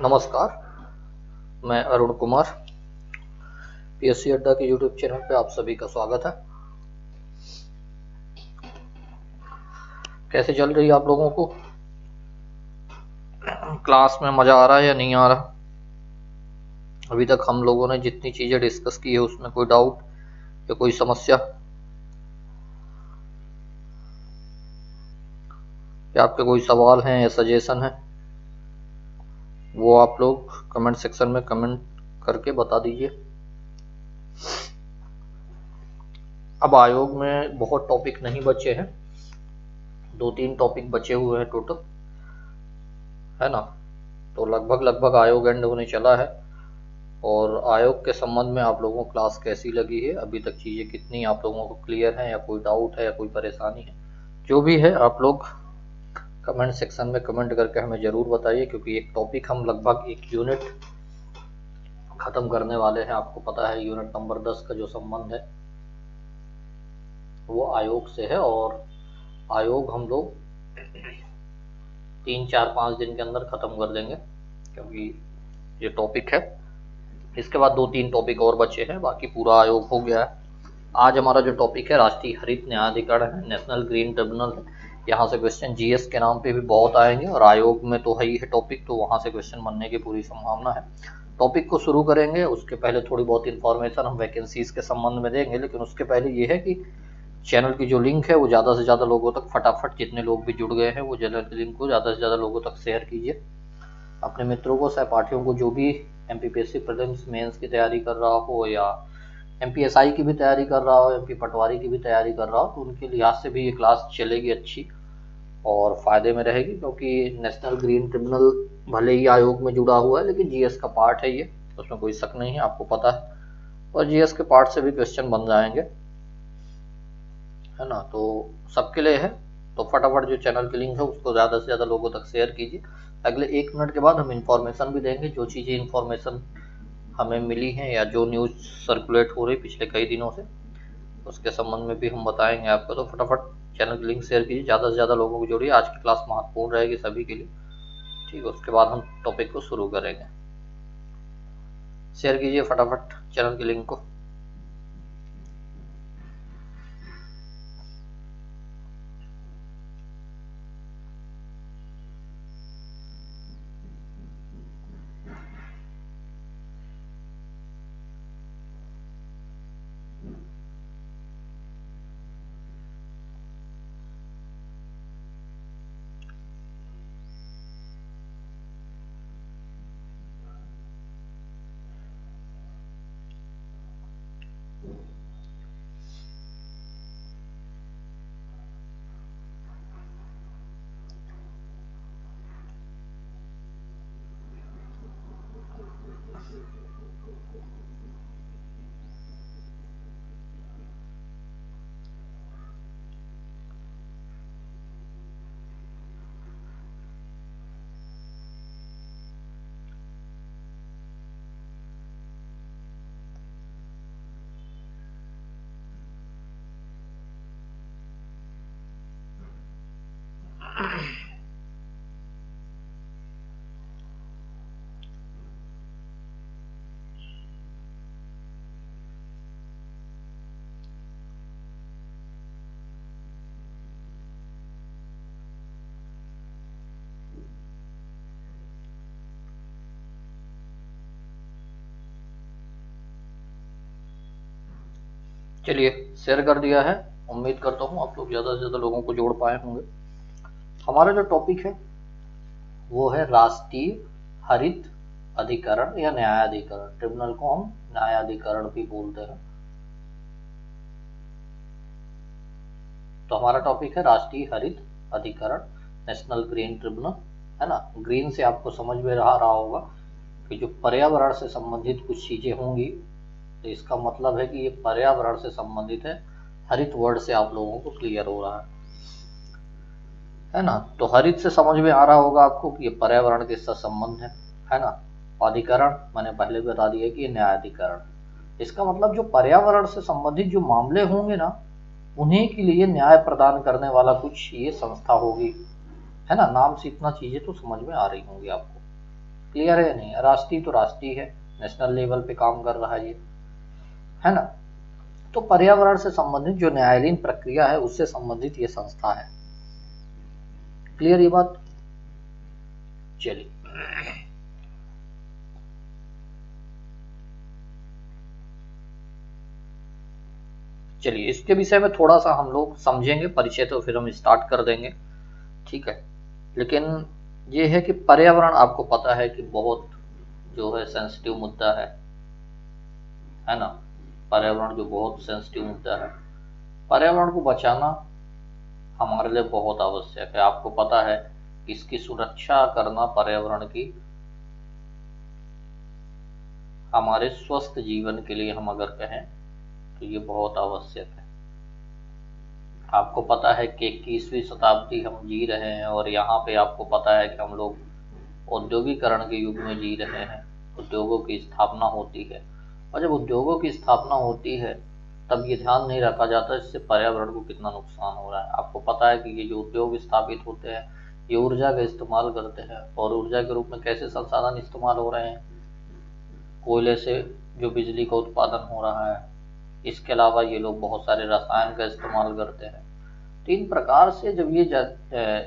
नमस्कार, मैं अरुण कुमार। पीएससी अड्डा के यूट्यूब चैनल पे आप सभी का स्वागत है। कैसे चल रही है आप लोगों को क्लास में? मज़ा आ रहा है या नहीं आ रहा? अभी तक हम लोगों ने जितनी चीज़ें डिस्कस की है उसमें कोई डाउट या कोई समस्या या आपके कोई सवाल हैं या सजेशन है, वो आप लोग कमेंट सेक्शन में कमेंट करके बता दीजिए। अब आयोग में बहुत टॉपिक नहीं बचे हैं, 2-3 टॉपिक बचे हुए हैं टोटल, है ना। तो लगभग आयोग एंड होने चला है। और आयोग के संबंध में आप लोगों को क्लास कैसी लगी है, अभी तक चीज़ें कितनी आप लोगों को क्लियर हैं या कोई डाउट है या कोई परेशानी है, जो भी है आप लोग कमेंट सेक्शन में कमेंट करके हमें ज़रूर बताइए। क्योंकि एक टॉपिक हम लगभग एक यूनिट ख़त्म करने वाले हैं। आपको पता है यूनिट नंबर 10 का जो संबंध है वो आयोग से है, और आयोग हम लोग 3-4-5 दिन के अंदर ख़त्म कर देंगे, क्योंकि ये टॉपिक है। इसके बाद 2-3 टॉपिक और बचे हैं, बाकी पूरा आयोग हो गया है। आज हमारा जो टॉपिक है राष्ट्रीय हरित न्यायाधिकरण है, नेशनल ग्रीन ट्रिब्यूनल है। यहाँ से क्वेश्चन जीएस के नाम पे भी बहुत आएंगे, और आयोग में तो है ही है टॉपिक, तो वहाँ से क्वेश्चन बनने की पूरी संभावना है। टॉपिक को शुरू करेंगे उसके पहले थोड़ी बहुत इन्फॉर्मेशन हम वैकेंसीज के संबंध में देंगे, लेकिन उसके पहले ये है कि चैनल की जो लिंक है वो ज़्यादा से ज़्यादा लोगों तक फटाफट, जितने लोग भी जुड़ गए हैं वो चैनल की लिंक को ज़्यादा से ज़्यादा लोगों तक शेयर कीजिए। अपने मित्रों को, सहपाठियों को, जो भी एमपीपीएससी प्रीलिम्स मेंस की तैयारी कर रहा हो या एमपीएसआई की भी तैयारी कर रहा हो, एमपी पटवारी की भी तैयारी कर रहा हो, तो उनके लिहाज से भी ये क्लास चलेगी अच्छी और फ़ायदे में रहेगी। क्योंकि नेशनल ग्रीन ट्रिब्यूनल भले ही आयोग में जुड़ा हुआ है, लेकिन जीएस का पार्ट है ये, उसमें कोई शक नहीं है, आपको पता है। और जीएस के पार्ट से भी क्वेश्चन बन जाएंगे, है ना। तो सबके लिए है, तो फटाफट जो चैनल की लिंक है उसको ज़्यादा से ज़्यादा लोगों तक शेयर कीजिए। अगले 1 मिनट के बाद हम इंफॉर्मेशन भी देंगे, जो चीज़ें इंफॉर्मेशन हमें मिली हैं या जो न्यूज़ सर्कुलेट हो रही पिछले कई दिनों से, उसके संबंध में भी हम बताएंगे आपको। तो फटाफट चैनल की लिंक शेयर कीजिए, ज़्यादा से ज़्यादा लोगों को जोड़िए। आज की क्लास महत्वपूर्ण रहेगी सभी के लिए, ठीक है। उसके बाद हम टॉपिक को शुरू करेंगे। शेयर कीजिए फटाफट चैनल की लिंक को। चलिए, शेयर कर दिया है। उम्मीद करता हूँ आप लोग ज़्यादा से ज़्यादा लोगों को जोड़ पाए होंगे। हमारा जो टॉपिक है वो है राष्ट्रीय हरित अधिकरण या न्यायाधिकरण। ट्रिब्यूनल को हम न्यायाधिकरण भी बोलते हैं। तो हमारा टॉपिक है राष्ट्रीय हरित अधिकरण, नेशनल ग्रीन ट्रिब्यूनल, है ना। ग्रीन से आपको समझ में रहा होगा कि जो पर्यावरण से संबंधित कुछ चीज़ें होंगी, तो इसका मतलब है कि ये पर्यावरण से संबंधित है। हरित वर्ड से आप लोगों को क्लियर हो रहा है ना। तो हरित से समझ में आ रहा होगा आपको कि ये पर्यावरण के साथ संबंध है ना। अधिकरण मैंने पहले बता दिया कि ये न्यायाधिकरण, इसका मतलब जो पर्यावरण से संबंधित जो मामले होंगे ना, उन्हीं के लिए न्याय प्रदान करने वाला कुछ ये संस्था होगी, है ना। नाम से इतना चीजें तो समझ में आ रही होंगी आपको। क्लियर है या नहीं? राष्ट्रीय तो राष्ट्रीय है, नेशनल लेवल पे काम कर रहा है ये, है ना। तो पर्यावरण से संबंधित जो न्यायालयीन प्रक्रिया है उससे संबंधित ये संस्था है। क्लियर ये बात? चलिए चलिए इसके विषय में थोड़ा सा हम लोग समझेंगे, परिचय तो फिर हम स्टार्ट कर देंगे, ठीक है। लेकिन ये है कि पर्यावरण आपको पता है कि बहुत जो है सेंसिटिव मुद्दा है ना। पर्यावरण जो बहुत सेंसिटिव मुद्दा है, पर्यावरण को बचाना हमारे लिए बहुत आवश्यक है। आपको पता है इसकी सुरक्षा करना पर्यावरण की हमारे स्वस्थ जीवन के लिए हम अगर कहें तो ये बहुत आवश्यक है। आपको पता है कि 21वीं शताब्दी हम जी रहे हैं और यहाँ पे आपको पता है कि हम लोग औद्योगिकरण के युग में जी रहे हैं। उद्योगों की स्थापना होती है और जब उद्योगों की स्थापना होती है तब ये ध्यान नहीं रखा जाता इससे पर्यावरण को कितना नुकसान हो रहा है। आपको पता है कि ये जो उद्योग स्थापित होते हैं ये ऊर्जा का इस्तेमाल करते हैं और ऊर्जा के रूप में कैसे संसाधन इस्तेमाल हो रहे हैं, कोयले से जो बिजली का उत्पादन हो रहा है। इसके अलावा ये लोग बहुत सारे रसायन का इस्तेमाल करते हैं। तो इन प्रकार से जब ये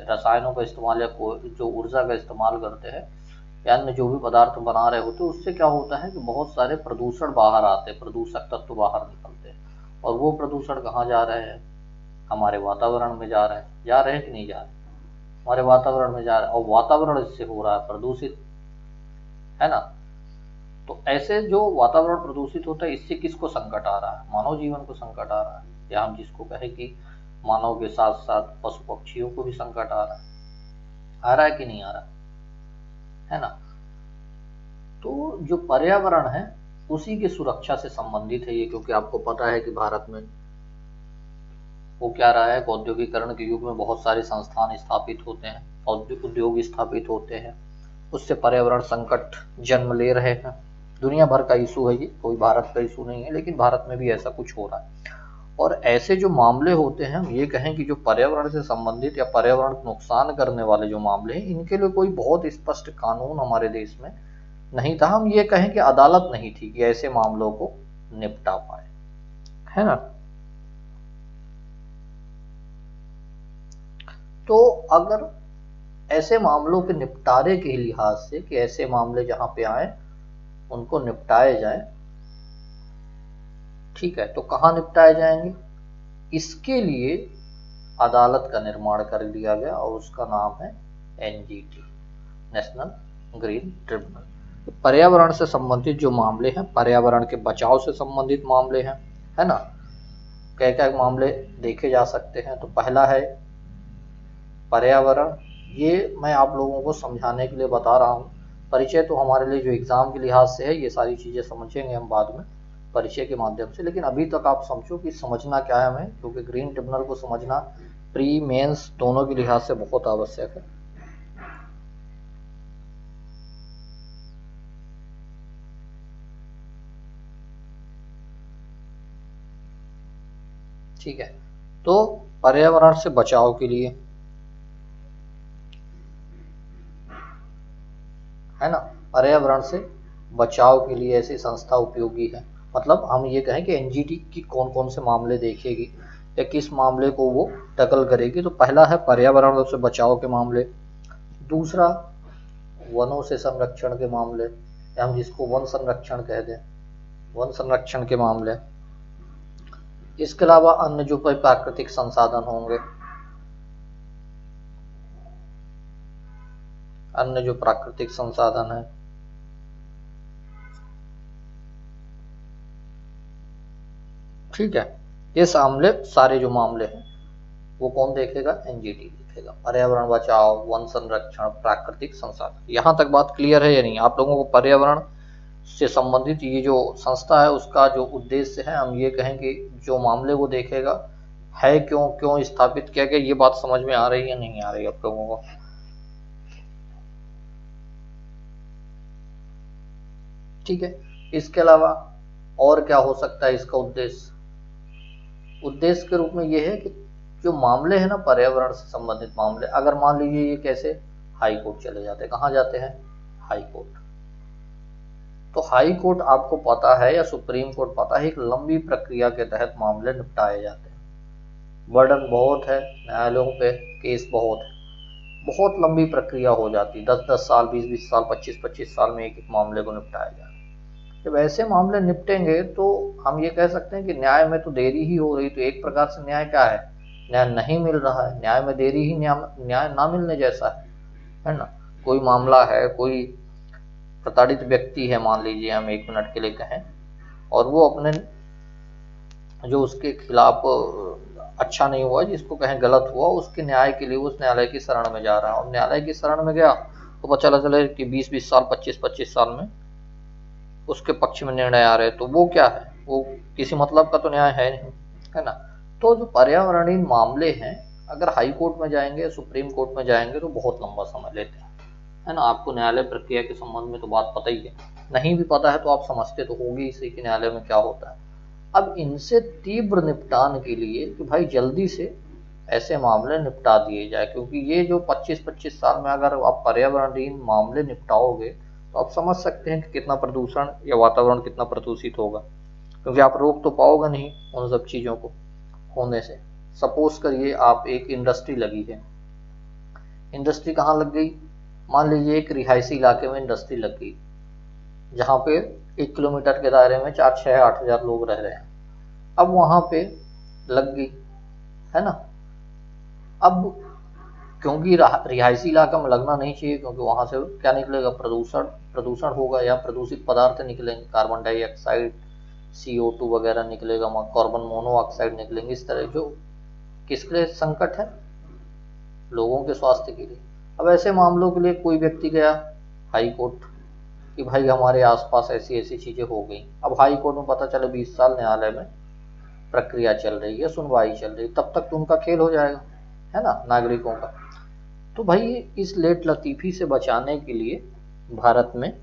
रसायनों का इस्तेमाल या जो ऊर्जा का इस्तेमाल करते हैं या अन्य जो भी पदार्थ बना रहे होते हैं उससे क्या होता है कि बहुत सारे प्रदूषण बाहर आते हैं, प्रदूषक तत्व बाहर निकलते हैं और वो प्रदूषण कहाँ जा रहे हैं? हमारे वातावरण में जा रहे हैं कि नहीं जा रहे? हमारे वातावरण में जा रहे हैं और वातावरण इससे हो रहा है प्रदूषित, है ना। तो ऐसे जो वातावरण प्रदूषित होता है इससे किसको संकट आ रहा है? मानव जीवन को संकट आ रहा है, या हम जिसको कहें कि मानव के साथ साथ पशु पक्षियों को भी संकट आ रहा है कि नहीं आ रहा है ना। तो जो पर्यावरण है उसी की सुरक्षा से संबंधित है ये, क्योंकि आपको पता है कि भारत में वो क्या रहा है, औद्योगिकरण के युग में बहुत सारे संस्थान स्थापित होते हैं, उद्योग स्थापित होते हैं, उससे पर्यावरण संकट जन्म ले रहे हैं। दुनिया भर का इशू है ये, कोई भारत का इशू नहीं है, लेकिन भारत में भी ऐसा कुछ हो रहा है। और ऐसे जो मामले होते हैं, हम ये कहें कि जो पर्यावरण से संबंधित या पर्यावरण को नुकसान करने वाले जो मामले हैं इनके लिए कोई बहुत स्पष्ट कानून हमारे देश में नहीं था। हम ये कहें कि अदालत नहीं थी कि ऐसे मामलों को निपटा पाए, है ना। तो अगर ऐसे मामलों के निपटारे के लिहाज से कि ऐसे मामले जहां पे आए उनको निपटाए जाए, ठीक है, तो कहाँ निपटाए जाएंगे? इसके लिए अदालत का निर्माण कर लिया गया और उसका नाम है एनजीटी, नेशनल ग्रीन ट्रिब्यूनल। पर्यावरण से संबंधित जो मामले हैं, पर्यावरण के बचाव से संबंधित मामले हैं, है ना। क्या क्या मामले देखे जा सकते हैं? तो पहला है पर्यावरण, ये मैं आप लोगों को समझाने के लिए बता रहा हूँ। परिचय तो हमारे लिए जो एग्जाम के लिहाज से है, ये सारी चीजें समझेंगे हम बाद में परिचय के माध्यम से, लेकिन अभी तक आप समझो कि समझना क्या है हमें, क्योंकि ग्रीन ट्रिब्यूनल को समझना प्री मेंस दोनों के लिहाज से बहुत आवश्यक है। ठीक है, तो पर्यावरण से बचाव के लिए, है ना, पर्यावरण से बचाव के लिए ऐसी संस्था उपयोगी है। मतलब हम ये कहें कि एनजीटी की कौन कौन से मामले देखेगी या किस मामले को वो टैकल करेगी। तो पहला है पर्यावरण से बचाव के मामले, दूसरा वनों से संरक्षण के मामले, या हम जिसको वन संरक्षण कह दें, वन संरक्षण के मामले। इसके अलावा अन्य जो प्राकृतिक संसाधन होंगे, अन्य जो प्राकृतिक संसाधन है, ठीक है, ये सामने सारे जो मामले हैं वो कौन देखेगा? एनजीटी देखेगा। पर्यावरण बचाव, वन संरक्षण, प्राकृतिक संसाधन। यहां तक बात क्लियर है या नहीं? आप लोगों को पर्यावरण से संबंधित ये जो संस्था है उसका जो उद्देश्य है, हम ये कहें कि जो मामले वो देखेगा है क्यों क्यों स्थापित किया गया, ये बात समझ में आ रही है या नहीं आ रही आप लोगों को? ठीक है, इसके अलावा और क्या हो सकता है इसका उद्देश्य? उद्देश्य के रूप में ये है कि जो मामले हैं ना पर्यावरण से संबंधित मामले, अगर मान लीजिए ये कैसे हाई कोर्ट चले जाते हैं, कहाँ जाते हैं? High court. तो हाई कोर्ट आपको पता है या सुप्रीम कोर्ट पता है, एक लंबी प्रक्रिया के तहत मामले निपटाए जाते हैं। बर्डन बहुत है न्यायालयों पे, केस बहुत है, बहुत लंबी प्रक्रिया हो जाती है, 10-10 साल, 20-20 साल, 25-25 साल में एक मामले को निपटाया जाता है। जब ऐसे मामले निपटेंगे तो हम ये कह सकते हैं कि न्याय में तो देरी ही हो रही। तो एक प्रकार से न्याय क्या है, न्याय नहीं मिल रहा है, न्याय में देरी ही न्याय ना मिलने जैसा है ना। कोई मामला है, कोई प्रताड़ित व्यक्ति है, मान लीजिए हम 1 मिनट के लिए कहें, और वो अपने जो उसके खिलाफ अच्छा नहीं हुआ, जिसको कहें गलत हुआ, उसके न्याय के लिए उस न्यायालय की शरण में जा रहा है, और न्यायालय की शरण में गया तो पता चले कि 20-20 साल, 25-25 साल में उसके पक्ष में निर्णय आ रहे, तो वो क्या है, वो किसी मतलब का तो न्याय है नहीं, है ना। तो जो पर्यावरणीय मामले हैं, अगर हाई कोर्ट में जाएंगे, सुप्रीम कोर्ट में जाएंगे तो बहुत लंबा समय लेते हैं, है ना। आपको न्यायालय प्रक्रिया के संबंध में तो बात पता ही है, नहीं भी पता है तो आप समझते तो होगी इसे कि न्यायालय में क्या होता है। अब इनसे तीव्र निपटान के लिए कि भाई जल्दी से ऐसे मामले निपटा दिए जाए, क्योंकि ये जो 25-25 साल में अगर आप पर्यावरणीय मामले निपटाओगे तो आप समझ सकते हैं कि कितना प्रदूषण या वातावरण कितना प्रदूषित होगा, क्योंकि आप रोक तो पाओगे नहीं उन सब चीज़ों को होने से। सपोज करिए आप एक इंडस्ट्री लगी है, इंडस्ट्री कहाँ लग गई, मान लीजिए एक रिहायशी इलाके में इंडस्ट्री लग गई, जहाँ पे 1 किलोमीटर के दायरे में 4-6-8 हज़ार लोग रह रहे हैं। अब वहाँ पे लग गई, है ना। अब क्योंकि रिहायशी इलाका में लगना नहीं चाहिए, क्योंकि वहाँ से क्या निकलेगा, प्रदूषण प्रदूषण होगा या प्रदूषित पदार्थ निकलेंगे, कार्बन डाइऑक्साइड, CO2 वगैरह निकलेगा, कार्बन मोनोऑक्साइड निकलेंगे, इस तरह जो किसके लिए संकट है, लोगों के स्वास्थ्य के लिए। अब ऐसे मामलों के लिए कोई व्यक्ति गया हाई कोर्ट कि भाई हमारे आसपास ऐसी ऐसी चीज़ें हो गई। अब हाई कोर्ट में पता चले 20 साल न्यायालय में प्रक्रिया चल रही है, सुनवाई चल रही है, तब तक तो उनका खेल हो जाएगा, है ना, नागरिकों का। तो भाई इस लेट लतीफ़ी से बचाने के लिए भारत में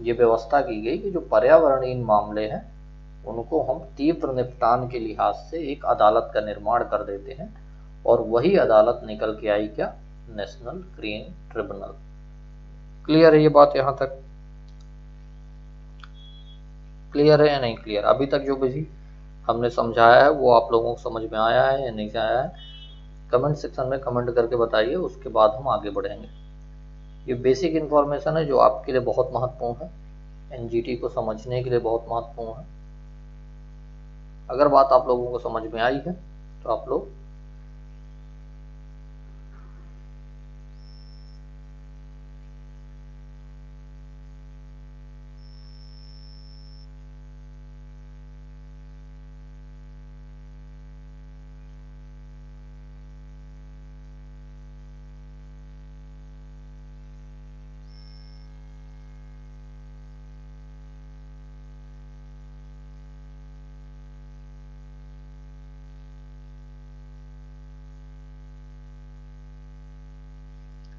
ये व्यवस्था की गई कि जो पर्यावरणीय मामले हैं उनको हम तीव्र निपटान के लिहाज से एक अदालत का निर्माण कर देते हैं, और वही अदालत निकल के आई क्या, नेशनल ग्रीन ट्रिब्यूनल। क्लियर है ये बात, यहाँ तक क्लियर है या नहीं क्लियर? अभी तक जो भी हमने समझाया है वो आप लोगों को समझ में आया है या नहीं आया है, कमेंट सेक्शन में कमेंट करके बताइए, उसके बाद हम आगे बढ़ेंगे। ये बेसिक इन्फॉर्मेशन है जो आपके लिए बहुत महत्वपूर्ण है, एनजीटी को समझने के लिए बहुत महत्वपूर्ण है। अगर बात आप लोगों को समझ में आई है तो आप लोग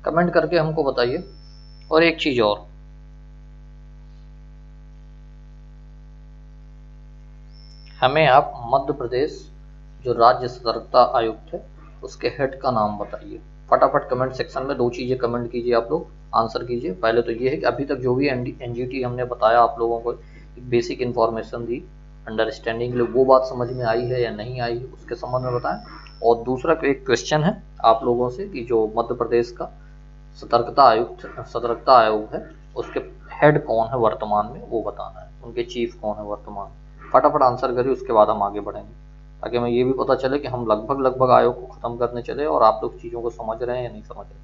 कमेंट करके हमको बताइए। और एक चीज़ और, हमें आप मध्य प्रदेश जो राज्य सतर्कता आयुक्त है उसके हेड का नाम बताइए। फटाफट कमेंट सेक्शन में 2 चीज़ें कमेंट कीजिए, आप लोग आंसर कीजिए। पहले तो ये है कि अभी तक जो भी एनजीटी हमने बताया आप लोगों को, एक बेसिक इन्फॉर्मेशन दी अंडरस्टैंडिंग के लिए, वो बात समझ में आई है या नहीं आई है उसके संबंध में बताएं। और दूसरा एक क्वेश्चन है आप लोगों से कि जो मध्य प्रदेश का सतर्कता आयोग है उसके हेड कौन है वर्तमान में, वो बताना है, उनके चीफ कौन है वर्तमान में। फटाफट आंसर करिए, उसके बाद हम आगे बढ़ेंगे, ताकि हमें ये भी पता चले कि हम लगभग आयोग को ख़त्म करने चले और आप लोग चीज़ों को समझ रहे हैं या नहीं समझ रहे।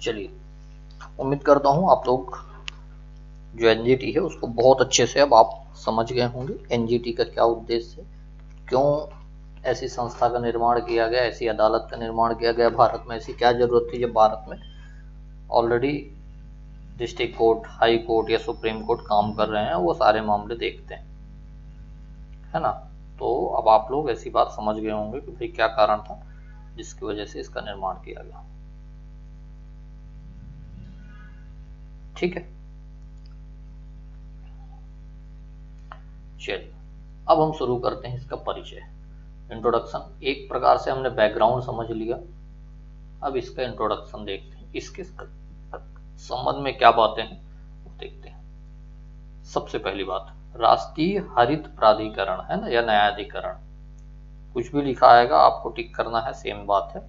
चलिए, उम्मीद करता हूँ आप लोग जो एनजीटी है उसको बहुत अच्छे से अब आप समझ गए होंगे। एनजीटी का क्या उद्देश्य है, क्यों ऐसी संस्था का निर्माण किया गया, ऐसी अदालत का निर्माण किया गया भारत में, ऐसी क्या जरूरत थी जब भारत में already district court, high court या सुप्रीम कोर्ट काम कर रहे हैं, वो सारे मामले देखते हैं, है ना। तो अब आप लोग ऐसी बात समझ गए होंगे कि भाई क्या कारण था जिसकी वजह से इसका निर्माण किया गया। ठीक है, चलिए अब हम शुरू करते हैं इसका परिचय, इंट्रोडक्शन। एक प्रकार से हमने बैकग्राउंड समझ लिया, अब इसका इंट्रोडक्शन देखते हैं, इसके संबंध में क्या बातें हैं वो देखते हैं। सबसे पहली बात, राष्ट्रीय हरित प्राधिकरण है ना, या न्यायाधिकरण, कुछ भी लिखा आएगा आपको टिक करना है, सेम बात है।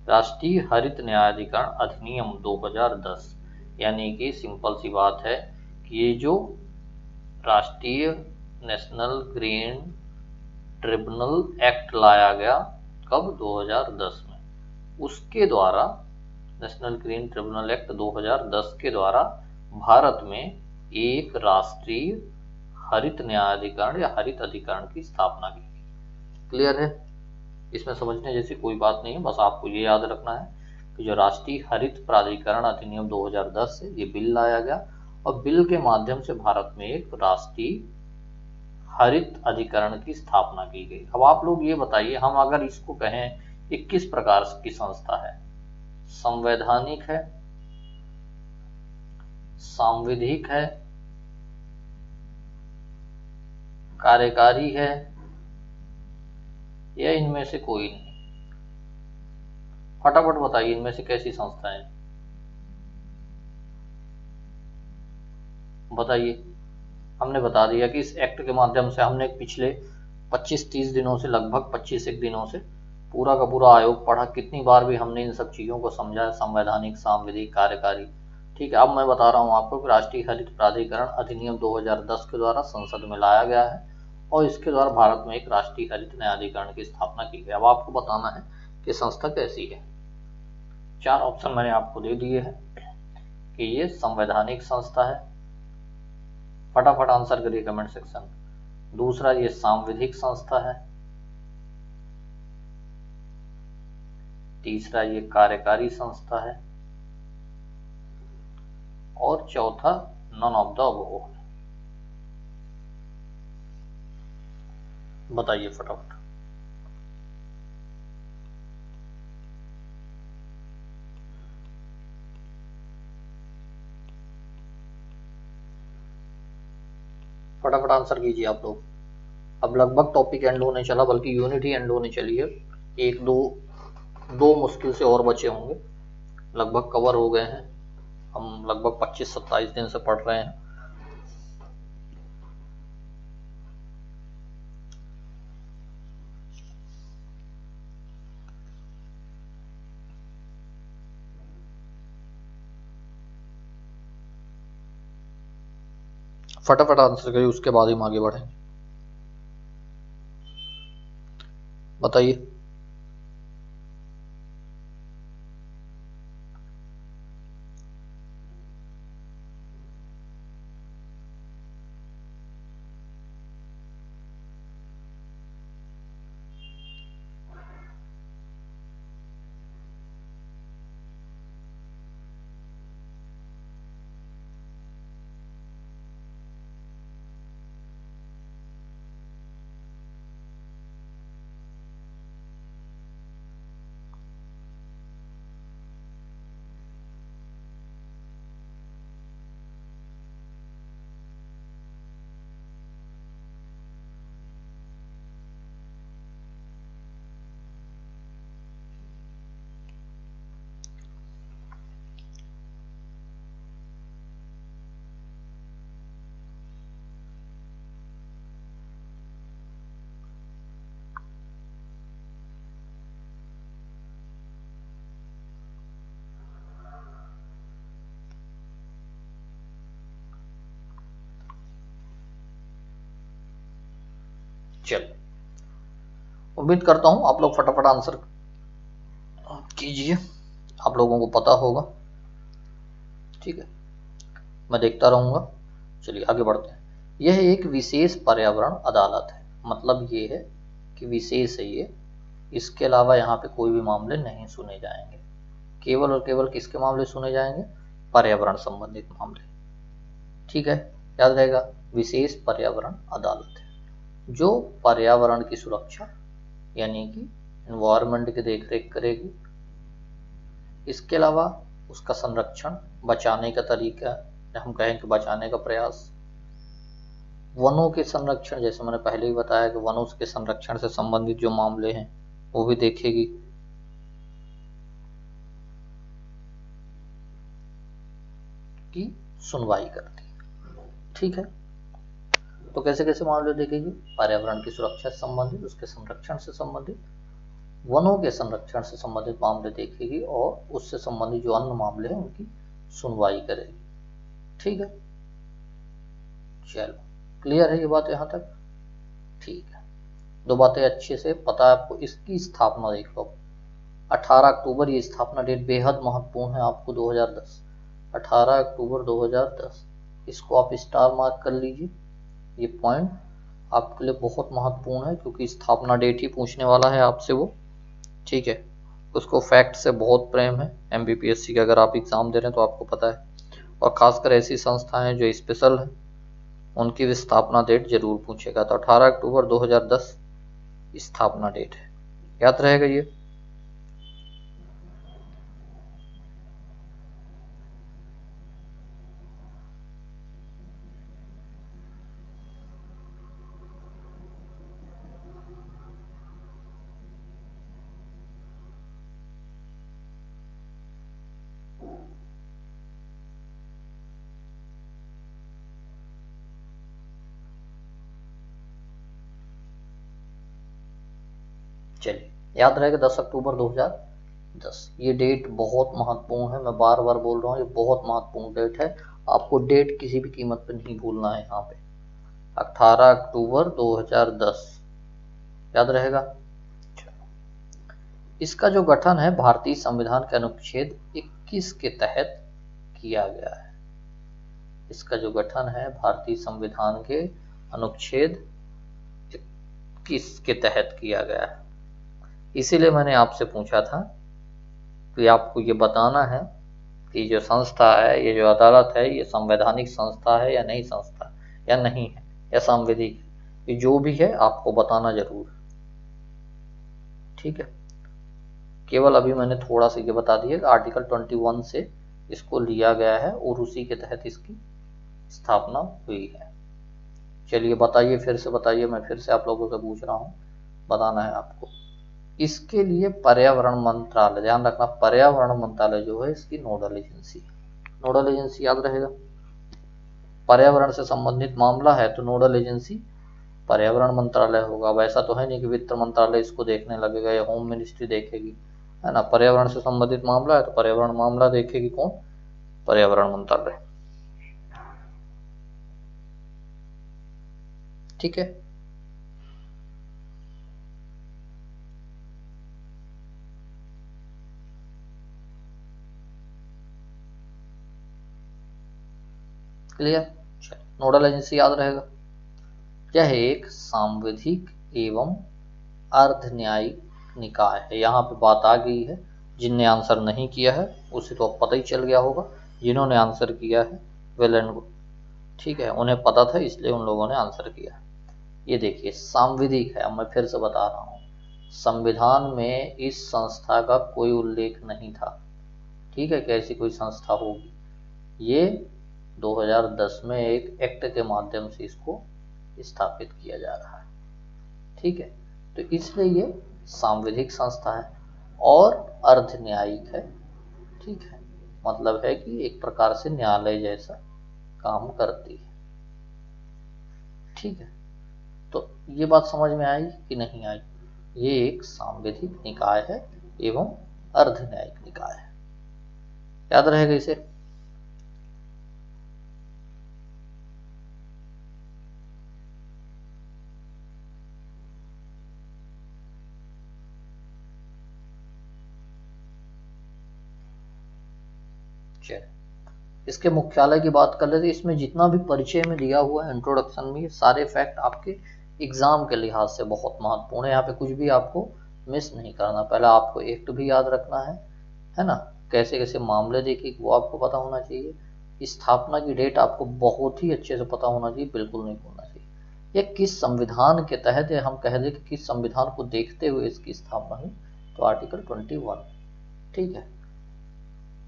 राष्ट्रीय हरित न्यायाधिकरण अधिनियम 2010, यानी कि सिंपल सी बात है कि ये जो राष्ट्रीय नेशनल ग्रीन ट्रिब्यूनल एक्ट लाया गया, कब, 2010 में, उसके द्वारा, नेशनल ग्रीन ट्रिब्यूनल एक्ट 2010 के द्वारा भारत में एक राष्ट्रीय हरित न्यायाधिकरण या हरित अधिकरण की स्थापना की गई। क्लियर है, इसमें समझने जैसी कोई बात नहीं है, बस आपको ये याद रखना है कि जो राष्ट्रीय हरित प्राधिकरण अधिनियम 2010 से ये बिल लाया गया और बिल के माध्यम से भारत में एक राष्ट्रीय हरित अधिकरण की स्थापना की गई। अब आप लोग ये बताइए, हम अगर इसको कहें ये किस प्रकार की संस्था है, संवैधानिक है, सांविधिक है, कार्यकारी है, या इनमें से कोई नहीं? फटाफट बताइए, इनमें से कैसी संस्था है, बताइए। हमने बता दिया कि इस एक्ट के माध्यम से हमने पिछले 25-30 दिनों से, लगभग 25 एक दिनों से पूरा का पूरा आयोग पढ़ा, कितनी बार भी हमने इन सब चीज़ों को समझा, संवैधानिक, सांविधिक, कार्यकारी। ठीक है, अब मैं बता रहा हूँ आपको कि राष्ट्रीय हरित प्राधिकरण अधिनियम 2010 के द्वारा संसद में लाया गया है और इसके द्वारा भारत में एक राष्ट्रीय हरित न्यायाधिकरण की स्थापना की गई। अब आपको बताना है कि संस्था कैसी है। 4 ऑप्शन मैंने आपको दे दिए हैं कि ये संवैधानिक संस्था है, फटाफट आंसर करिए कमेंट सेक्शन। दूसरा, ये सांविधिक संस्था है। तीसरा, ये कार्यकारी संस्था है। और चौथा, नन ऑफ द अबव। बताइए फटाफट। फटाफट आंसर कीजिए आप लोग। अब लगभग टॉपिक एंड होने चला, बल्कि यूनिट ही एंड होने चली है। एक दो मुश्किल से और बचे होंगे, लगभग कवर हो गए हैं। हम लगभग 25-27 दिन से पढ़ रहे हैं। फटाफट आंसर करिए, उसके बाद ही हम आगे बढ़ेंगे। बताइए। चलिए, उम्मीद करता हूं आप लोग फटाफट आंसर कीजिए, आप लोगों को पता होगा। ठीक है, मैं देखता रहूँगा। चलिए आगे बढ़ते हैं। यह एक विशेष पर्यावरण अदालत है, मतलब ये है कि विशेष है ये, इसके अलावा यहाँ पे कोई भी मामले नहीं सुने जाएंगे। केवल और केवल किसके मामले सुने जाएंगे? पर्यावरण संबंधित मामले। ठीक है, याद रहेगा, विशेष पर्यावरण अदालत है जो पर्यावरण की सुरक्षा यानी कि एनवायरनमेंट की देखरेख करेगी। इसके अलावा उसका संरक्षण, बचाने का तरीका, हम कहें कि बचाने का प्रयास, वनों के संरक्षण, जैसे मैंने पहले ही बताया कि वनों के संरक्षण से संबंधित जो मामले हैं वो भी देखेगी। की सुनवाई करती है। ठीक है, तो कैसे कैसे मामले देखेगी? पर्यावरण की सुरक्षा से संबंधित, उसके संरक्षण से संबंधित, वनों के संरक्षण से संबंधित मामले देखेगी और उससे संबंधित जो अन्य मामले हैं उनकी सुनवाई करेगी। ठीक है, चलो क्लियर है ये बात यहाँ तक? ठीक है, दो बातें अच्छे से पता है आपको। इसकी स्थापना देख लो, 18 अक्टूबर, ये स्थापना डेट बेहद महत्वपूर्ण है आपको, 2010, 18 अक्टूबर 2010, इसको आप स्टार मार्क कर लीजिए। ये पॉइंट आपके लिए बहुत महत्वपूर्ण है क्योंकि स्थापना डेट ही पूछने वाला है आपसे वो। ठीक है, उसको फैक्ट से बहुत प्रेम है। एमपीपीएससी का अगर आप एग्जाम दे रहे हैं तो आपको पता है, और खासकर ऐसी संस्थाएं जो स्पेशल हैं उनकी भी स्थापना डेट जरूर पूछेगा। तो 18 अक्टूबर 2010 स्थापना डेट है, याद रहेगा ये। चलिए, याद रहेगा 10 अक्टूबर 2010। ये डेट बहुत महत्वपूर्ण है, मैं बार बार बोल रहा हूँ, ये बहुत महत्वपूर्ण डेट है। आपको डेट किसी भी कीमत पर नहीं भूलना है यहाँ पे। 18 अक्टूबर 2010, याद रहेगा। इसका जो गठन है भारतीय संविधान के अनुच्छेद 21 के तहत किया गया है। इसका जो गठन है भारतीय संविधान के अनुच्छेद 21 के तहत किया गया है। इसीलिए मैंने आपसे पूछा था कि आपको ये बताना है कि जो संस्था है, ये जो अदालत है, ये संवैधानिक संस्था है या नहीं संस्था, या नहीं है, या संवैधानिक है, ये जो भी है आपको बताना जरूर है। ठीक है, केवल अभी मैंने थोड़ा सा ये बता दिया कि आर्टिकल 21 से इसको लिया गया है और उसी के तहत इसकी स्थापना हुई है। चलिए बताइए, फिर से बताइए, मैं फिर से आप लोगों से पूछ रहा हूँ, बताना है आपको। इसके लिए पर्यावरण मंत्रालय, ध्यान रखना, पर्यावरण मंत्रालय जो है इसकी नोडल एजेंसी, नोडल एजेंसी याद रहेगा। पर्यावरण से संबंधित मामला है तो नोडल एजेंसी पर्यावरण मंत्रालय होगा। वैसा तो है नहीं कि वित्त मंत्रालय इसको देखने लगेगा या होम मिनिस्ट्री देखेगी, है ना। पर्यावरण से संबंधित मामला है तो पर्यावरण मामला देखेगी कौन? पर्यावरण मंत्रालय। ठीक है, क्लियर। नोडल एजेंसी याद रहेगा। यह एक सांविधिक एवं अर्ध न्यायिक निकाय है। यहाँ पे बात आ गई है, जिनने आंसर नहीं किया है उसे तो पता ही चल गया होगा, जिन्होंने आंसर किया है वेल एंड गुड। ठीक है, उन्हें पता था इसलिए उन लोगों ने आंसर किया। ये देखिए सांविधिक है, अब मैं फिर से बता रहा हूँ, संविधान में इस संस्था का कोई उल्लेख नहीं था। ठीक है, कैसी कोई संस्था होगी, ये 2010 में एक एक्ट के माध्यम से इसको स्थापित किया जा रहा है। ठीक है, तो इसलिए ये सांविधिक संस्था है और अर्ध न्यायिक है। ठीक है, मतलब है कि एक प्रकार से न्यायालय जैसा काम करती है। ठीक है, तो ये बात समझ में आई कि नहीं आई? ये एक सांविधिक निकाय है एवं अर्ध न्यायिक निकाय है, याद रहेगा इसे। चलिए इसके मुख्यालय की बात कर लेते हैं। इसमें जितना भी परिचय में दिया हुआ है इंट्रोडक्शन में, ये सारे फैक्ट आपके एग्जाम के लिहाज से बहुत महत्वपूर्ण है। यहाँ पे कुछ भी आपको मिस नहीं करना। पहले आपको एक्ट भी याद रखना है ना, कैसे कैसे मामले देखे वो आपको पता होना चाहिए। स्थापना की डेट आपको बहुत ही अच्छे से पता होना चाहिए, बिल्कुल नहीं भूलना चाहिए। ये किस संविधान के तहत है, हम कह दें कि किस संविधान को देखते हुए इसकी स्थापना हुई, तो आर्टिकल 21। ठीक है।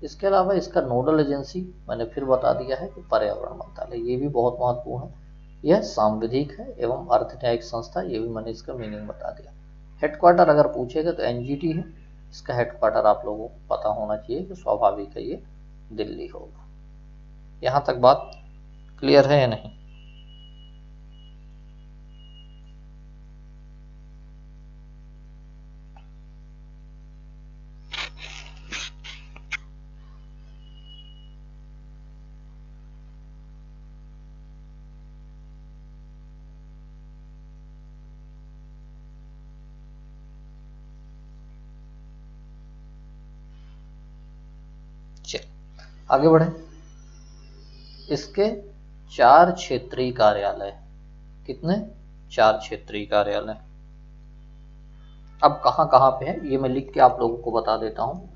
इसके अलावा इसका नोडल एजेंसी मैंने फिर बता दिया है कि पर्यावरण मंत्रालय, ये भी बहुत महत्वपूर्ण है। यह सांविधिक है एवं अर्ध न्यायिक संस्था, ये भी मैंने इसका मीनिंग बता दिया। हेडक्वार्टर अगर पूछेगा तो एनजीटी है, इसका हेडक्वार्टर आप लोगों को पता होना चाहिए कि स्वाभाविक है ये दिल्ली होगा। यहाँ तक बात क्लियर है या नहीं? चलिए आगे बढ़े। इसके 4 क्षेत्रीय कार्यालय, कितने? 4 क्षेत्रीय कार्यालय। अब कहाँ कहाँ पे है ये मैं लिख के आप लोगों को बता देता हूँ।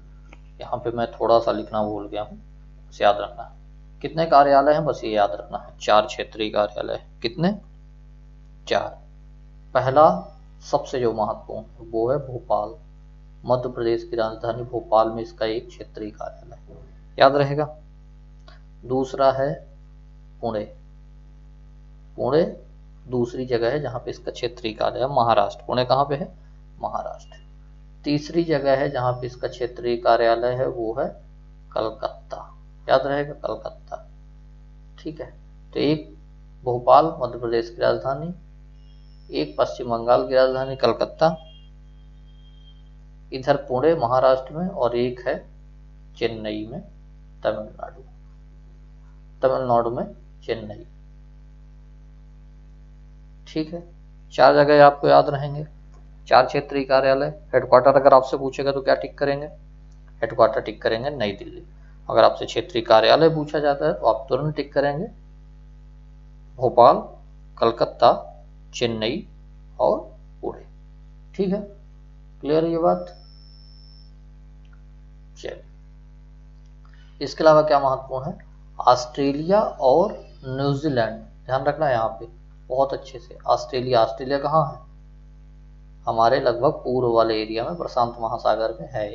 यहाँ पे मैं थोड़ा सा लिखना भूल गया हूँ, बस याद रखना है। कितने कार्यालय हैं बस ये याद रखना है, 4 क्षेत्रीय कार्यालय। कितने? 4। पहला सबसे जो महत्वपूर्ण है वो है भोपाल, मध्य प्रदेश की राजधानी भोपाल में इसका एक क्षेत्रीय कार्यालय, याद रहेगा। दूसरा है पुणे, पुणे दूसरी जगह है जहाँ पे इसका क्षेत्रीय कार्यालय है, महाराष्ट्र। पुणे कहाँ पे है? महाराष्ट्र। तीसरी जगह है जहाँ पे इसका क्षेत्रीय कार्यालय है वो है कलकत्ता, याद रहेगा, कलकत्ता। ठीक है। तो एक भोपाल मध्य प्रदेश की राजधानी, एक पश्चिम बंगाल की राजधानी कलकत्ता, इधर पुणे महाराष्ट्र में, और एक है चेन्नई में, तमिलनाडु, तमिलनाडु में चेन्नई। ठीक है। 4 जगह आपको याद रहेंगे, 4 क्षेत्रीय कार्यालय। हेडक्वार्टर अगर आपसे पूछेगा तो क्या टिक करेंगे? हेडक्वार्टर टिक करेंगे नई दिल्ली। अगर आपसे क्षेत्रीय कार्यालय पूछा जाता है तो आप तुरंत टिक करेंगे भोपाल, कलकत्ता, चेन्नई और पुणे। ठीक है, क्लियर है ये बात? चलिए, इसके अलावा क्या महत्वपूर्ण है? ऑस्ट्रेलिया और न्यूजीलैंड, ध्यान रखना है यहाँ पे बहुत अच्छे से। ऑस्ट्रेलिया, ऑस्ट्रेलिया कहाँ है? हमारे लगभग पूर्व वाले एरिया में, प्रशांत महासागर में है।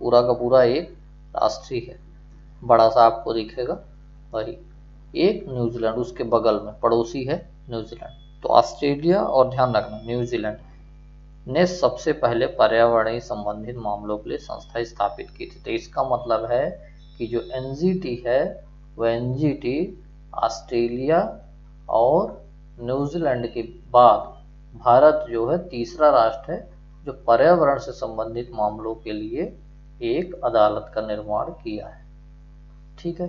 पूरा का पूरा एक राष्ट्रीय है, बड़ा सा आपको दिखेगा वही। एक न्यूजीलैंड उसके बगल में पड़ोसी है न्यूजीलैंड। तो ऑस्ट्रेलिया और ध्यान रखना न्यूजीलैंड ने सबसे पहले पर्यावरणीय संबंधित मामलों के लिए संस्था स्थापित की थी। तो इसका मतलब है कि जो एनजीटी है वह एनजीटी ऑस्ट्रेलिया और न्यूजीलैंड के बाद भारत जो है तीसरा राष्ट्र है जो पर्यावरण से संबंधित मामलों के लिए एक अदालत का निर्माण किया है। ठीक है।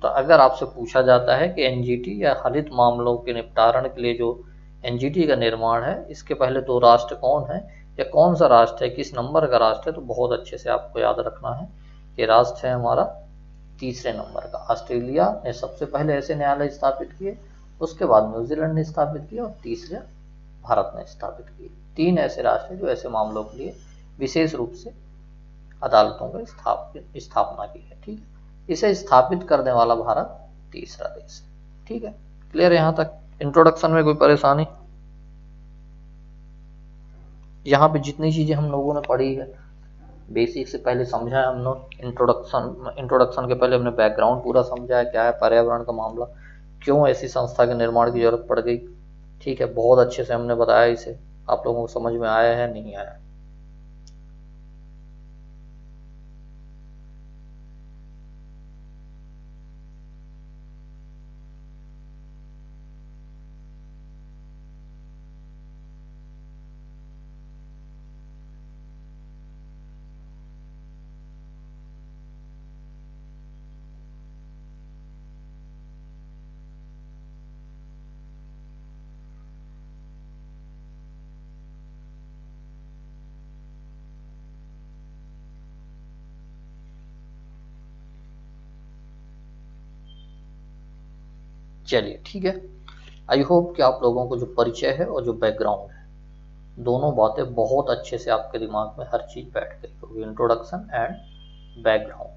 तो अगर आपसे पूछा जाता है कि एनजीटी या हरित मामलों के निपटारण के लिए जो एनजीटी का निर्माण है, इसके पहले 2 राष्ट्र कौन है या कौन सा राष्ट्र है, किस नंबर का राष्ट्र है, तो बहुत अच्छे से आपको याद रखना है। ये राष्ट्र है हमारा तीसरे नंबर का। ऑस्ट्रेलिया ने सबसे पहले ऐसे न्यायालय स्थापित किए, उसके बाद न्यूजीलैंड ने स्थापित किए और तीसरे भारत ने स्थापित किए। 3 ऐसे राष्ट्र हैं जो ऐसे मामलों के लिए विशेष रूप से अदालतों का स्थापना की है। ठीक है। इसे स्थापित करने वाला भारत तीसरा देश है। ठीक है, क्लियर है यहाँ तक? इंट्रोडक्शन में कोई परेशानी? यहाँ पे जितनी चीजें हम लोगों ने पढ़ी है बेसिक से पहले समझा है हम लोग। इंट्रोडक्शन के पहले हमने बैकग्राउंड पूरा समझा है, क्या है पर्यावरण का मामला, क्यों ऐसी संस्था के निर्माण की जरूरत पड़ गई। ठीक है, बहुत अच्छे से हमने बताया इसे। आप लोगों को समझ में आया है नहीं आया? चलिए ठीक है, आई होप कि आप लोगों को जो परिचय है और जो बैकग्राउंड है, दोनों बातें बहुत अच्छे से आपके दिमाग में हर चीज बैठ गई होगी, इंट्रोडक्शन एंड बैकग्राउंड।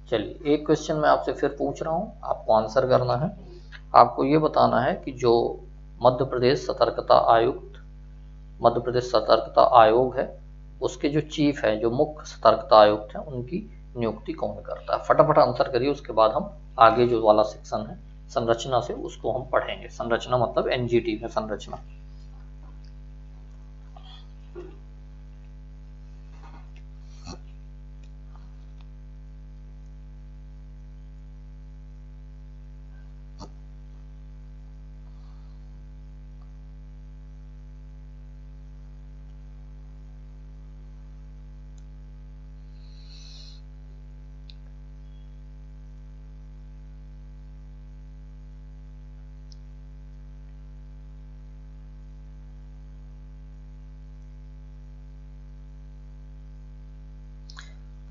चलिए एक क्वेश्चन मैं आपसे फिर पूछ रहा हूँ, आपको आंसर करना है। आपको ये बताना है कि जो मध्य प्रदेश सतर्कता आयोग है, उसके जो चीफ है, जो मुख्य सतर्कता आयुक्त हैं, उनकी नियुक्ति कौन करता है? फटाफट आंसर करिए, उसके बाद हम आगे जो वाला सेक्शन है संरचना से, उसको हम पढ़ेंगे। संरचना मतलब एनजीटी में संरचना।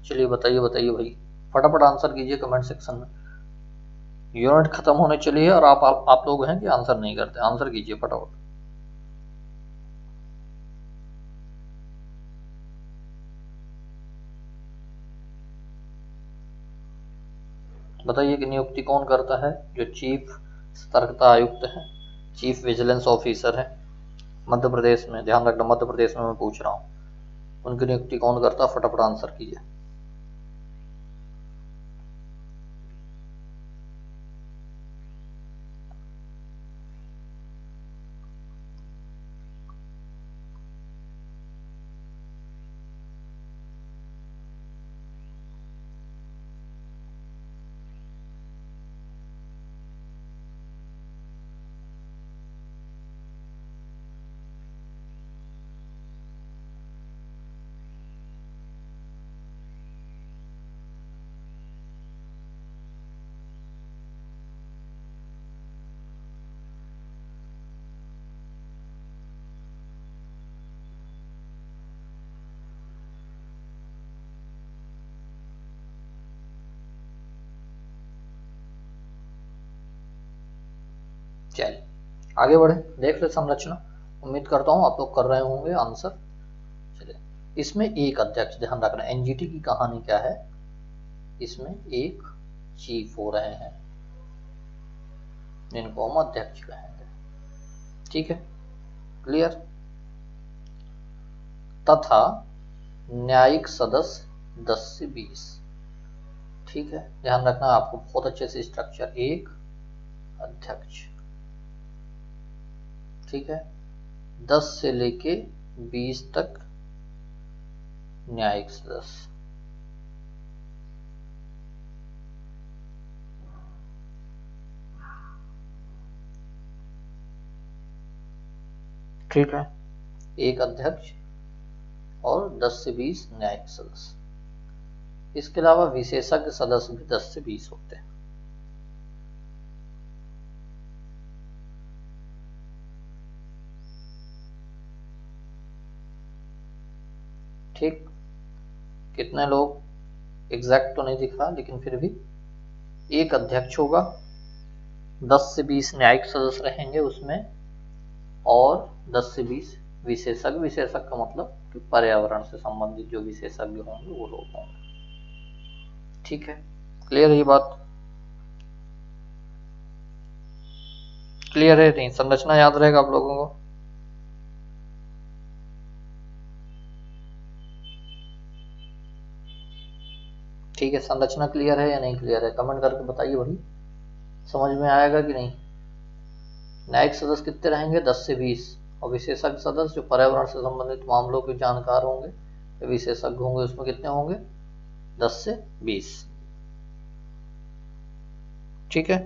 चलिए बताइए भाई, फटाफट आंसर कीजिए कमेंट सेक्शन में। यूनिट खत्म होने चली है और आप लोग हैं कि आंसर नहीं करते? आंसर कीजिए फटाफट। बताइए कि नियुक्ति कौन करता है? जो चीफ सतर्कता आयुक्त है, चीफ विजिलेंस ऑफिसर है मध्य प्रदेश में, ध्यान रखना मध्य प्रदेश में मैं पूछ रहा हूँ, उनकी नियुक्ति कौन करता है? फटाफट आंसर कीजिए। चलिए आगे बढ़े, देख ले संरचना। उम्मीद करता हूँ आप लोग कर रहे होंगे आंसर। चलिए, इसमें एक अध्यक्ष, ध्यान रखना एनजीटी की कहानी क्या है, इसमें एक चीफ हो रहे हैं जिनको हम अध्यक्ष कहेंगे। ठीक है, क्लियर? तथा न्यायिक सदस्य 10 से 20। ठीक है, ध्यान रखना आपको बहुत अच्छे से स्ट्रक्चर, एक अध्यक्ष, ठीक है, 10 से लेके 20 तक न्यायिक सदस्य। ठीक है, एक अध्यक्ष और 10 से 20 न्यायिक सदस्य। इसके अलावा विशेषज्ञ सदस्य भी 10 से 20 होते हैं। ठीक, कितने लोग एग्जैक्ट तो नहीं दिख रहा, लेकिन फिर भी एक अध्यक्ष होगा, 10 से 20 न्यायिक सदस्य रहेंगे उसमें, और 10 से 20 विशेषज्ञ। विशेषज्ञ का मतलब कि पर्यावरण से संबंधित जो विशेषज्ञ होंगे वो लोग होंगे। ठीक है, क्लियर है ये बात? क्लियर है? नहीं, संरचना याद रहेगा आप लोगों को? ठीक है, संरचना क्लियर है या नहीं क्लियर है? कमेंट करके बताइए भाई, समझ में आएगा कि नहीं? न्यायिक सदस्य कितने रहेंगे? 10 से 20, और विशेषज्ञ सदस्य जो पर्यावरण से संबंधित मामलों के जानकार होंगे, विशेषज्ञ होंगे, उसमें कितने होंगे? 10 से 20। ठीक है,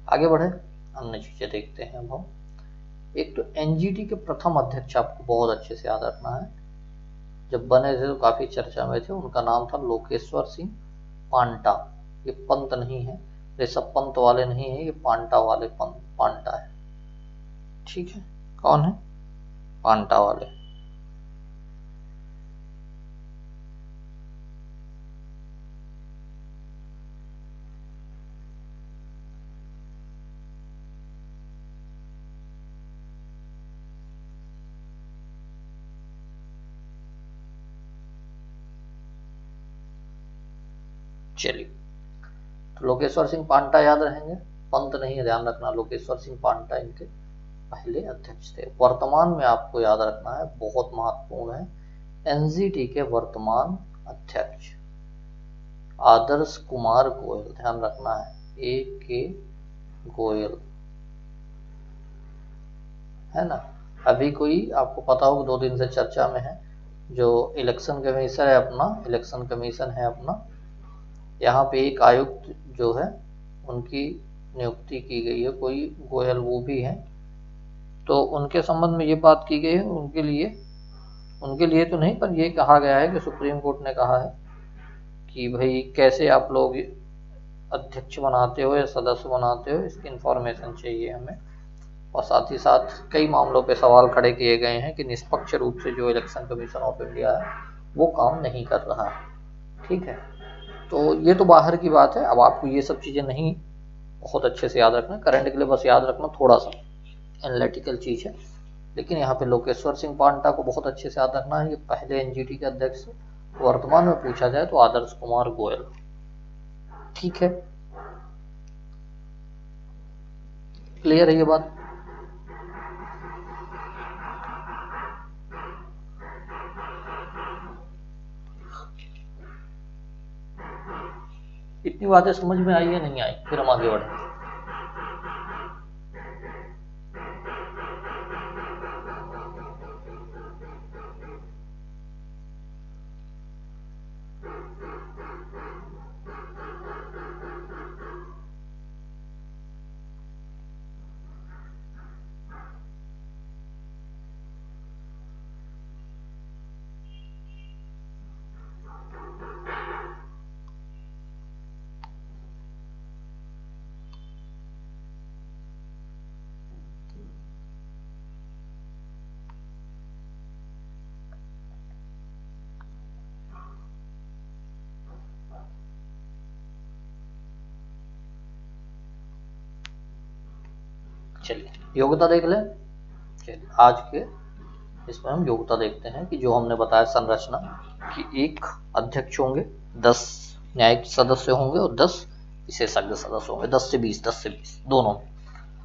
आगे बढ़े, अन्य चीजें देखते हैं अब हम। एक तो एनजीटी के प्रथम अध्यक्ष आपको बहुत अच्छे से याद रखना है, जब बने थे तो काफी चर्चा में थे, उनका नाम था लोकेश्वर सिंह पांटा। ये पंत नहीं है, ये सब पंत वाले नहीं है, ये पांटा वाले पांटा है। ठीक है, कौन है? पांटा वाले। चलिए, तो लोकेश्वर सिंह पांटा याद रहेंगे, पंत नहीं, ध्यान रखना, लोकेश्वर सिंह पांटा इनके पहले अध्यक्ष थे। वर्तमान में आपको याद रखना है, बहुत महत्वपूर्ण है, एनजीटी के वर्तमान अध्यक्ष आदर्श कुमार गोयल, ध्यान रखना है, ए के गोयल, है ना। अभी कोई आपको पता होगा 2 दिन से चर्चा में है, जो इलेक्शन कमीशन है अपना, इलेक्शन कमीशन है अपना, यहाँ पे एक आयुक्त जो है उनकी नियुक्ति की गई है, कोई गोयल वो भी है, तो उनके संबंध में ये बात की गई है, उनके लिए तो नहीं, पर ये कहा गया है कि सुप्रीम कोर्ट ने कहा है कि भाई कैसे आप लोग अध्यक्ष बनाते हो या सदस्य बनाते हो, इसकी इंफॉर्मेशन चाहिए हमें। और साथ ही साथ कई मामलों पे सवाल खड़े किए गए हैं कि निष्पक्ष रूप से जो इलेक्शन कमीशन ऑफ इंडिया है वो काम नहीं कर रहा है, ठीक है। तो ये तो बाहर की बात है, अब आपको ये सब चीज़ें नहीं बहुत अच्छे से याद रखना, करंट के लिए बस याद रखना, थोड़ा सा एनालिटिकल चीज़ है। लेकिन यहाँ पे लोकेश्वर सिंह पांटा को बहुत अच्छे से याद रखना है, ये पहले एनजीटी के अध्यक्ष, वर्तमान में पूछा जाए तो आदर्श कुमार गोयल, ठीक है, क्लियर है ये बात। इतनी बातें समझ में आई या नहीं आई, फिर हम आगे बढ़ेंगे। चलिए योग्यता देख लें। चलिए आज के इसमें हम योग्यता देखते हैं कि जो हमने बताया संरचना कि एक अध्यक्ष होंगे, 10 न्यायिक सदस्य होंगे और 10 विशेषज्ञ सदस्य होंगे, 10 से 20 दोनों।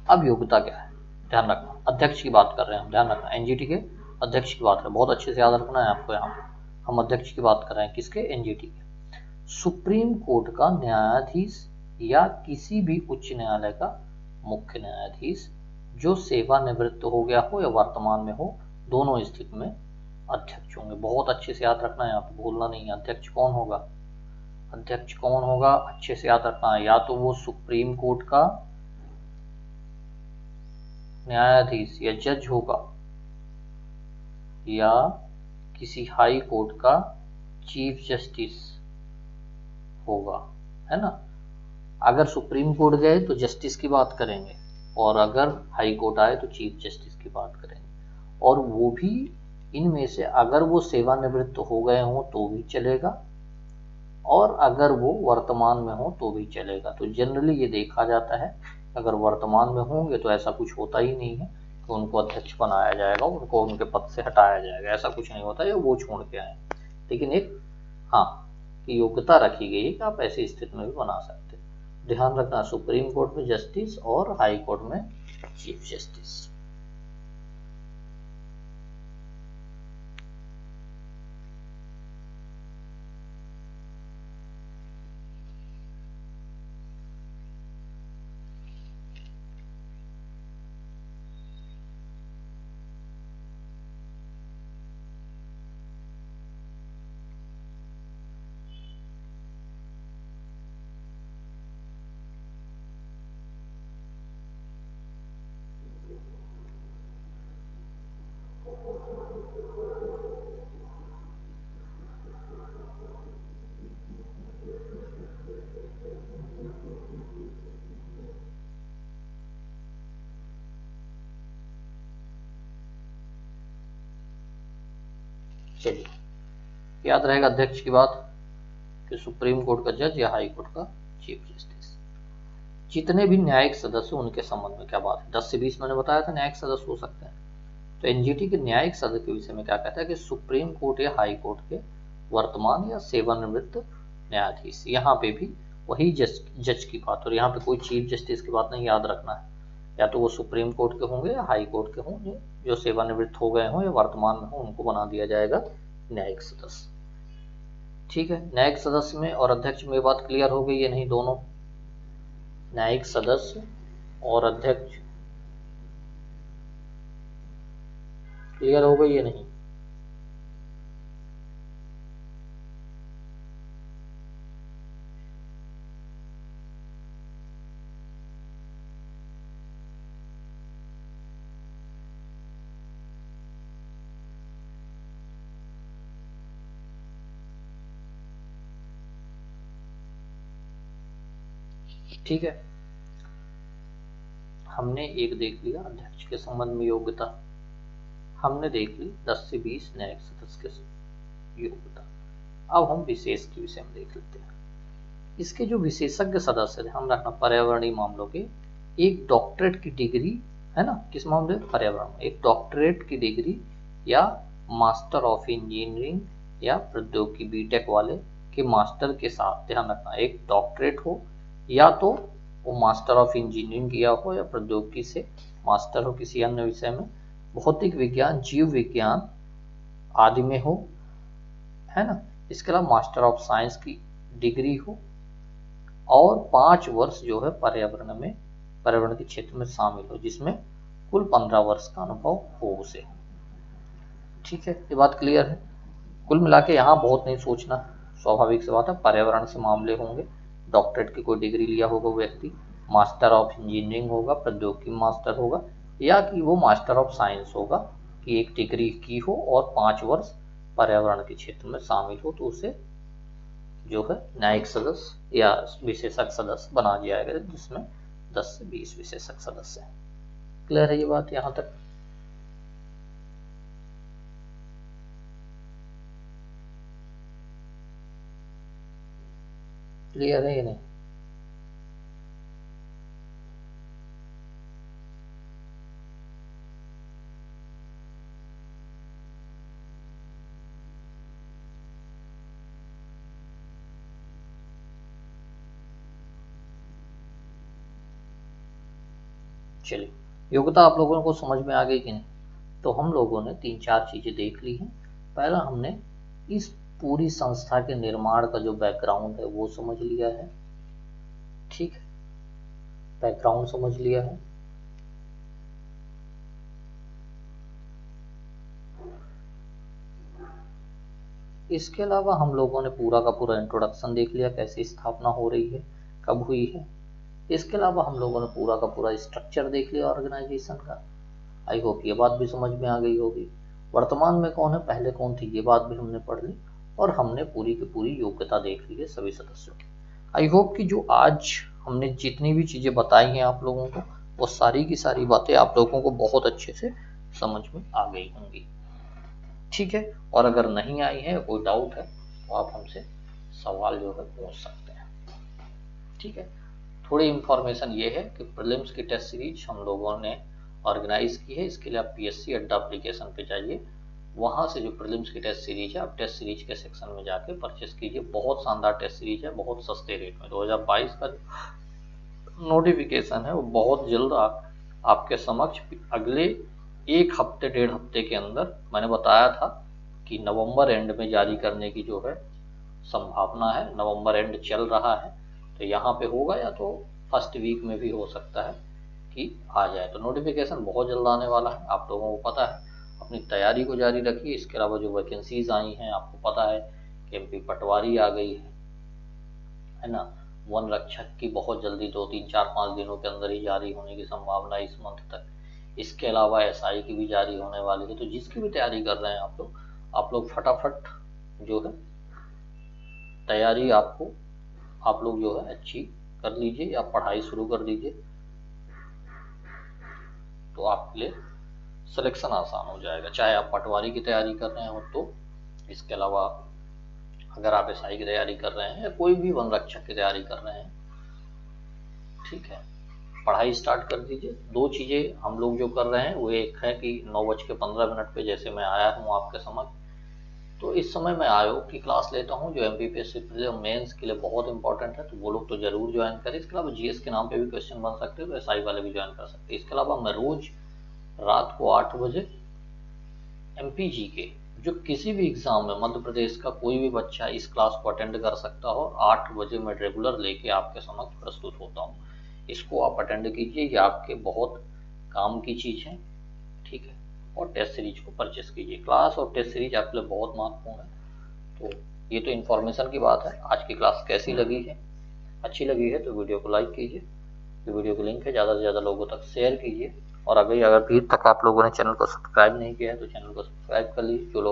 अब योग्यता क्या है, ध्यान रखना, अध्यक्ष की बात कर रहे हैं हम, ध्यान रखना, एनजीटी के अध्यक्ष की बात करें, बहुत अच्छे से याद रखना है आपको, यहाँ हम अध्यक्ष की बात कर रहे हैं, किसके, एनजीटी के। सुप्रीम कोर्ट का न्यायाधीश या किसी भी उच्च न्यायालय का मुख्य न्यायाधीश जो सेवानिवृत्त हो गया हो या वर्तमान में हो, दोनों स्थिति में अध्यक्ष होंगे। बहुत अच्छे से याद रखना है, यहाँ पे भूलना नहीं है। अध्यक्ष कौन होगा, अध्यक्ष कौन होगा, अच्छे से याद रखना है, या तो वो सुप्रीम कोर्ट का न्यायाधीश या जज होगा, या किसी हाई कोर्ट का चीफ जस्टिस होगा, है ना। अगर सुप्रीम कोर्ट गए तो जस्टिस की बात करेंगे, और अगर हाई कोर्ट आए तो चीफ जस्टिस की बात करेंगे, और वो भी इनमें से अगर वो सेवानिवृत्त हो गए हों तो भी चलेगा, और अगर वो वर्तमान में हो तो भी चलेगा। तो जनरली ये देखा जाता है अगर वर्तमान में होंगे तो ऐसा कुछ होता ही नहीं है कि उनको अध्यक्ष बनाया जाएगा, उनको उनके पद से हटाया जाएगा, ऐसा कुछ नहीं होता है, वो छोड़ के आए। लेकिन एक हाँ कि योग्यता रखी गई है कि आप ऐसी स्थिति में भी बना सकते हैं। ध्यान रखना, सुप्रीम कोर्ट में जस्टिस और हाई कोर्ट में चीफ जस्टिस। चलिए याद रहेगा अध्यक्ष की बात कि सुप्रीम कोर्ट का जज या हाई कोर्ट का चीफ जस्टिस। जितने भी न्यायिक सदस्य उनके संबंध में क्या बात है, 10 से 20 मैंने बताया था न्यायिक सदस्य हो सकते हैं। तो एनजीटी के न्यायिक सदस्य के विषय में क्या कहता है कि सुप्रीम कोर्ट या हाई कोर्ट के वर्तमान या सेवानिवृत्त न्यायाधीश। यहाँ पे भी वही जज की बात, और यहाँ पे कोई चीफ जस्टिस की बात नहीं याद रखना है, या तो वो सुप्रीम कोर्ट के होंगे या हाई कोर्ट के होंगे, जो सेवानिवृत्त हो गए हों या वर्तमान में हो उनको बना दिया जाएगा न्यायिक सदस्य। ठीक है, न्यायिक सदस्य में और अध्यक्ष में ये बात क्लियर हो गई है नहीं, दोनों न्यायिक सदस्य और अध्यक्ष क्लियर हो गई है नहीं? ठीक है, हमने एक देख लिया अध्यक्ष के संबंध में योग्यता, हमने देख ली 10 से 20 न्यायिक सदस्य की योग्यता। अब हम विशेष के विषय में देख लेते हैं। इसके जो विशेषज्ञ सदस्य थे, हम रखना पर्यावरणीय मामलों के, एक डॉक्टरेट की डिग्री है ना, किस मामले में, पर्यावरण, एक डॉक्टरेट की डिग्री या मास्टर ऑफ इंजीनियरिंग या प्रौद्योगिकी बीटेक वाले के मास्टर के साथ, ध्यान रखना एक डॉक्टरेट हो या तो वो मास्टर ऑफ इंजीनियरिंग किया हो या प्रौद्योगिकी से मास्टर हो किसी अन्य विषय में, भौतिक विज्ञान, जीव विज्ञान आदि में हो, है ना। इसके अलावा मास्टर ऑफ साइंस की डिग्री हो और 5 वर्ष जो है पर्यावरण में, पर्यावरण के क्षेत्र में शामिल हो, जिसमें कुल 15 वर्ष का अनुभव हो उसे। ठीक है, ये बात क्लियर है। कुल मिला के यहाँ बहुत नहीं सोचना, स्वाभाविक सी बात है, पर्यावरण से मामले होंगे, डॉक्टरेट की कोई डिग्री लिया होगा व्यक्ति, मास्टर ऑफ इंजीनियरिंग होगा, प्रौद्योगिकी मास्टर होगा, या कि वो मास्टर ऑफ साइंस होगा कि एक डिग्री की हो और 5 वर्ष पर्यावरण के क्षेत्र में शामिल हो, तो उसे जो है न्यायिक सदस्य या विशेषज्ञ सदस्य बना दिया जाएगा, जिसमें 10 से 20 विशेषज्ञ सदस्य हैं। क्लियर है ये बात यहाँ तक? क्लियर है ये नहीं? चलिए, योग्यता आप लोगों को समझ में आ गई कि नहीं? तो हम लोगों ने 3-4 चीजें देख ली हैं। पहला, हमने इस पूरी संस्था के निर्माण का जो बैकग्राउंड है वो समझ लिया है। ठीक है, बैकग्राउंड समझ लिया है। इसके अलावा हम लोगों ने पूरा का पूरा इंट्रोडक्शन देख लिया, कैसे स्थापना हो रही है, कब हुई है। इसके अलावा हम लोगों ने पूरा का पूरा स्ट्रक्चर देख लिया ऑर्गेनाइजेशन का। आई होप ये बात भी समझ में आ गई होगी। वर्तमान में कौन है, पहले कौन थी, ये बात भी हमने पढ़ ली, और हमने पूरी की पूरी योग्यता देख ली है सभी सदस्यों की। आई होप कि जो आज हमने जितनी भी चीजें बताई हैं आप लोगों को, वो सारी की सारी बातें आप लोगों को बहुत अच्छे से समझ में आ गई होंगी। ठीक है, और अगर नहीं आई है, कोई डाउट है, तो आप हमसे सवाल जो है पूछ सकते हैं। ठीक है, थोड़ी इंफॉर्मेशन ये है कि प्रीलिम्स की टेस्ट सीरीज हम लोगों ने ऑर्गेनाइज की है। इसके लिए आप पीएससी अड्डा एप्लीकेशन पे जाइए, वहां से जो प्रीलिम्स की टेस्ट सीरीज है, आप टेस्ट सीरीज के सेक्शन में जाके परचेस कीजिए। बहुत शानदार टेस्ट सीरीज है, बहुत सस्ते रेट में। 2022 का नोटिफिकेशन है वो बहुत जल्द आपके समक्ष अगले 1 हफ्ते 1.5 हफ्ते के अंदर, मैंने बताया था कि नवंबर एंड में जारी करने की जो है संभावना है। नवंबर एंड चल रहा है, तो यहाँ पे होगा, या तो फर्स्ट वीक में भी हो सकता है कि आ जाए। तो नोटिफिकेशन बहुत जल्द आने वाला है, आप लोगों को पता है। अपनी तैयारी को जारी रखिए। इसके अलावा जो वैकेंसीज आई हैं, आपको पता है कि एमपी पटवारी आ गई है ना। वन रक्षक की बहुत जल्दी 2-3-4-5 दिनों के अंदर ही जारी होने की संभावना है, इस मंथ तक। इसके अलावा एसआई की भी जारी होने वाली है। तो जिसकी भी तैयारी कर रहे हैं आप लोग फटाफट जो है तैयारी आप लोग जो है अच्छी कर लीजिए, या पढ़ाई शुरू कर दीजिए, तो आपके लिए सिलेक्शन आसान हो जाएगा। चाहे आप पटवारी की तैयारी कर रहे हो तो, इसके अलावा अगर आप एसआई की तैयारी कर रहे हैं या कोई भी वन रक्षक की तैयारी कर रहे हैं, ठीक है, पढ़ाई स्टार्ट कर दीजिए। 2 चीजें हम लोग जो कर रहे हैं वो एक है कि 9:15 पे जैसे मैं आया हूँ आपके समक्ष, तो इस समय मैं आयोग की क्लास लेता हूँ जो एमपीपीएससी मेंस के लिए बहुत इंपॉर्टेंट है, तो वो लोग तो जरूर ज्वाइन करें। इसके अलावा जीएस के नाम पे भी क्वेश्चन बन सकते हैं, तो एसआई वाले भी ज्वाइन कर सकते हैं। इसके अलावा मैं रोज रात को 8 बजे एमपीजी के जो किसी भी एग्जाम में मध्य प्रदेश का कोई भी बच्चा इस क्लास को अटेंड कर सकता हो, 8 बजे मैं रेगुलर लेके आपके समक्ष प्रस्तुत होता हूँ। इसको आप अटेंड कीजिए, ये आपके बहुत काम की चीज़ है, ठीक है। और टेस्ट सीरीज को परचेस कीजिए। क्लास और टेस्ट सीरीज आपके लिए बहुत महत्वपूर्ण है। तो ये तो इन्फॉर्मेशन की बात है। आज की क्लास कैसी लगी है? अच्छी लगी है तो वीडियो को लाइक कीजिए, जो वीडियो की लिंक है ज़्यादा से ज़्यादा लोगों तक शेयर कीजिए। और अगर अभी तक आप लोगों ने चैनल को सब्सक्राइब नहीं किया है तो चैनल को सब्सक्राइब कर लीजिए। जो लोग